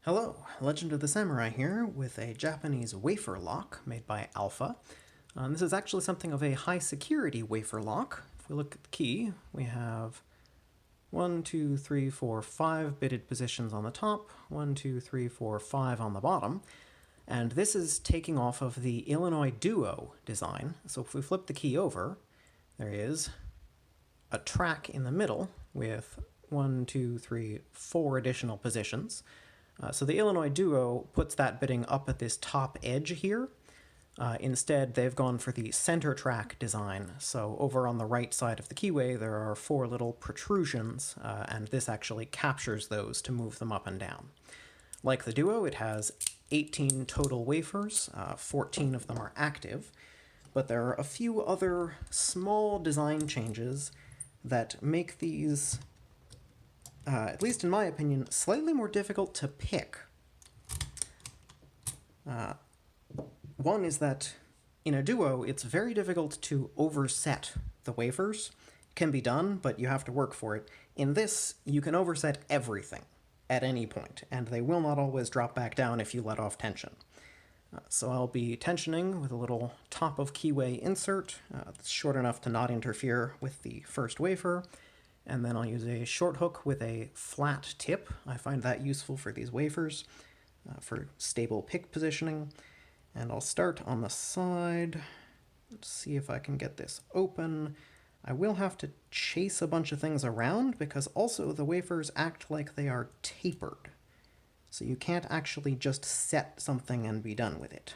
Hello, Legend of the Samurai here with a Japanese wafer lock made by Alpha. This is actually something of a high security wafer lock. If we look at the key, we have 1, 2, 3, 4, 5 bitted positions on the top, 1, 2, 3, 4, 5 on the bottom. And this is taking off of the Illinois Duo design. So if we flip the key over, there is a track in the middle with 1, 2, 3, 4 additional positions. So the Illinois Duo puts that bitting up at this top edge here. Instead, they've gone for the center track design. So over on the right side of the keyway, there are 4 little protrusions, and this actually captures those to move them up and down. Like the Duo, it has 18 total wafers, 14 of them are active, but there are a few other small design changes that make these, at least in my opinion, slightly more difficult to pick. One is that in a Duo, it's very difficult to overset the wafers. It can be done, but you have to work for it. In this, you can overset everything at any point, and they will not always drop back down if you let off tension. So I'll be tensioning with a little top of keyway insert that's short enough to not interfere with the first wafer, and then I'll use a short hook with a flat tip. I find that useful for these wafers, for stable pick positioning. And I'll start on the side. Let's see if I can get this open. I will have to chase a bunch of things around because also the wafers act like they are tapered. So you can't actually just set something and be done with it.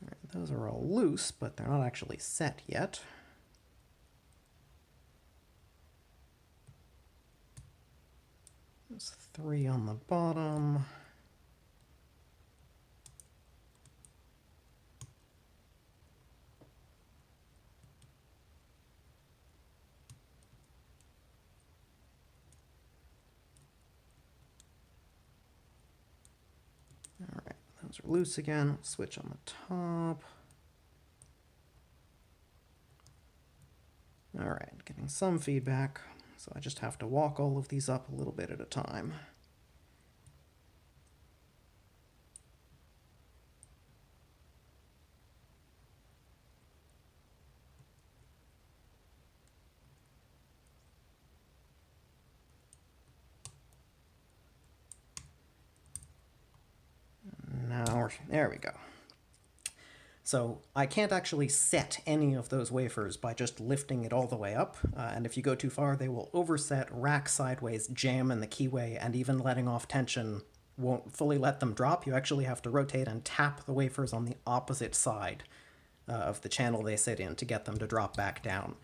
All right, those are all loose, but they're not actually set yet. There's 3 on the bottom. All right, those are loose again. Switch on the top. All right, getting some feedback. So I just have to walk all of these up a little bit at a time. Now, there we go. So I can't actually set any of those wafers by just lifting it all the way up, and if you go too far, they will overset, rack sideways, jam in the keyway, and even letting off tension won't fully let them drop. You actually have to rotate and tap the wafers on the opposite side of the channel they sit in to get them to drop back down.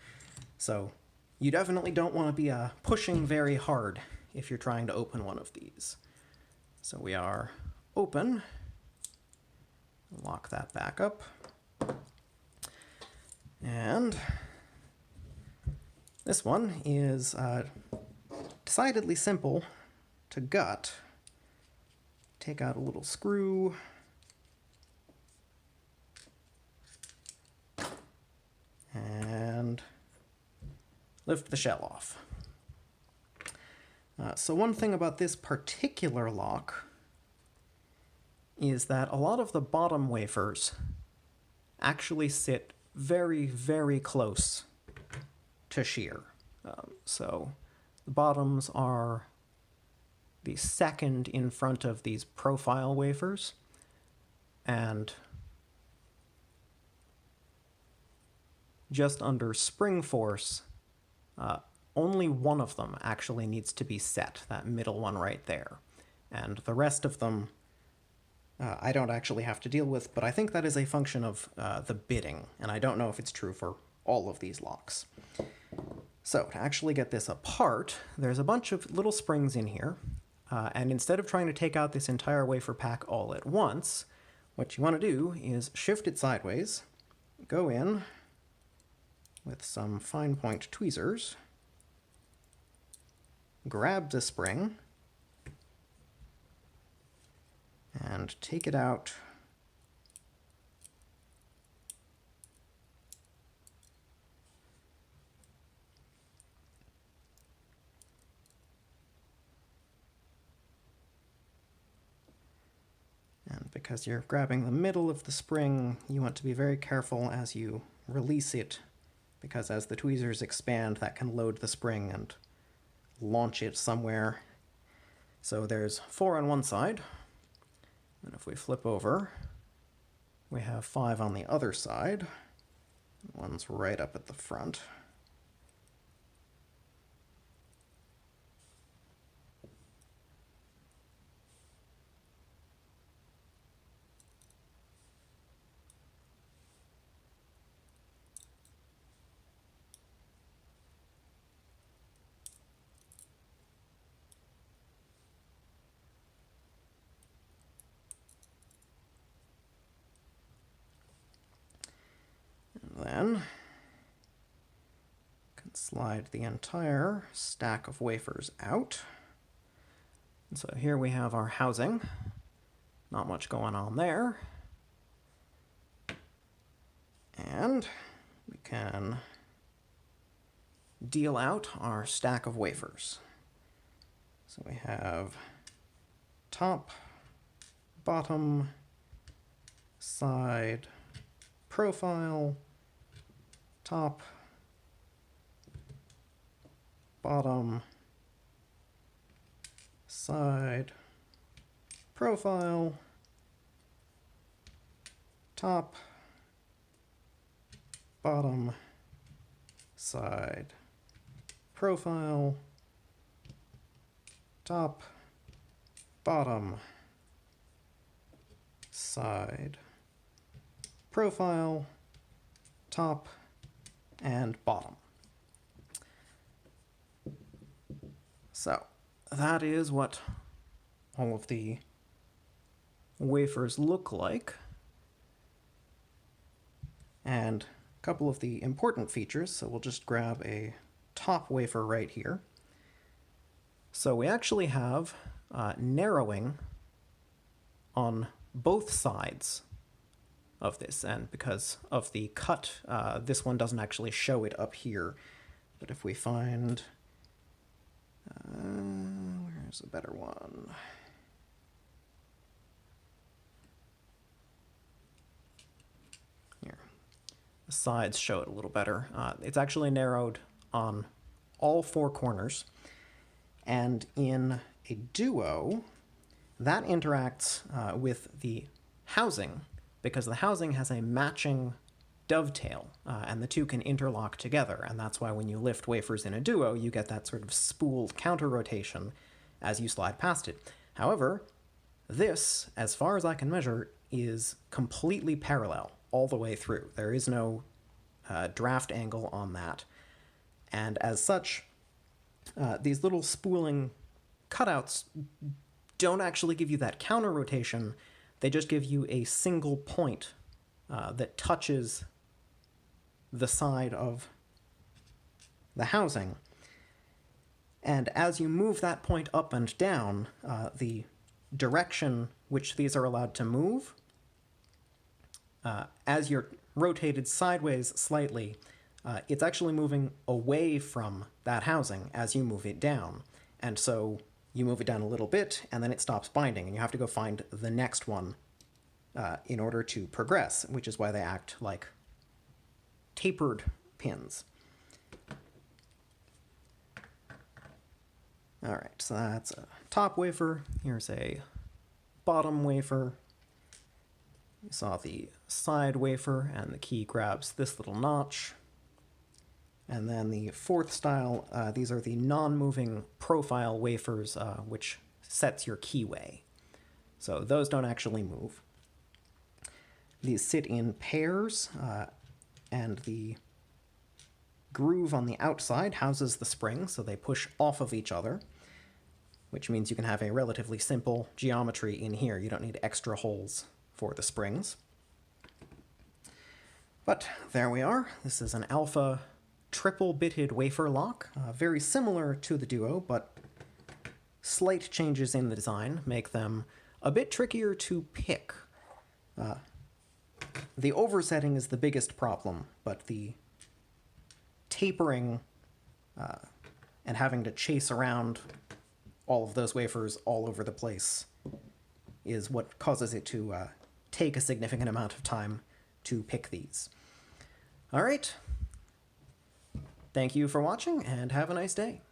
So you definitely don't want to be pushing very hard if you're trying to open one of these. So we are open. Lock that back up. And this one is decidedly simple to gut. Take out a little screw. And lift the shell off. So one thing about this particular lock is that a lot of the bottom wafers actually sit very, very close to shear. So the bottoms are the second in front of these profile wafers, and just under spring force, only one of them actually needs to be set, that middle one right there. And the rest of them I don't actually have to deal with, but I think that is a function of the bitting, and I don't know if it's true for all of these locks. So to actually get this apart, there's a bunch of little springs in here, and instead of trying to take out this entire wafer pack all at once, what you want to do is shift it sideways, go in with some fine point tweezers, grab the spring, and take it out Because you're grabbing the middle of the spring, you want to be very careful as you release it, because as the tweezers expand, that can load the spring and launch it somewhere. So there's 4 on one side, and if we flip over, we have 5 on the other side. One's right up at the front. And then can slide the entire stack of wafers out. And so here we have our housing. Not much going on there. And we can deal out our stack of wafers. So we have top, bottom, side, profile, top, bottom, side, profile, top, bottom, side, profile, top, bottom, side, profile, top, and bottom. So that is what all of the wafers look like. And a couple of the important features, so we'll just grab a top wafer right here. So we actually have narrowing on both sides of this, and because of the cut, this one doesn't actually show it up here. But if we find, where's a better one? Here. The sides show it a little better. It's actually narrowed on all 4 corners, and in a duo, that interacts with the housing, because the housing has a matching dovetail, and the two can interlock together, and that's why when you lift wafers in a duo, you get that sort of spooled counter-rotation as you slide past it. However, this, as far as I can measure, is completely parallel all the way through. There is no draft angle on that. And as such, these little spooling cutouts don't actually give you that counter-rotation. They just give you a single point that touches the side of the housing. And as you move that point up and down, the direction which these are allowed to move, as you're rotated sideways slightly, it's actually moving away from that housing as you move it down. And so you move it down a little bit, and then it stops binding, and you have to go find the next one in order to progress, which is why they act like tapered pins. All right, so that's a top wafer. Here's a bottom wafer. You saw the side wafer, and the key grabs this little notch. And then the fourth style, these are the non-moving profile wafers, which sets your keyway. So those don't actually move. These sit in pairs, and the groove on the outside houses the spring, so they push off of each other, which means you can have a relatively simple geometry in here. You don't need extra holes for the springs. But there we are. This is an alpha triple-bitted wafer lock, very similar to the Duo, but slight changes in the design make them a bit trickier to pick. The oversetting is the biggest problem, but the tapering and having to chase around all of those wafers all over the place is what causes it to take a significant amount of time to pick these. All right. Thank you for watching, and have a nice day.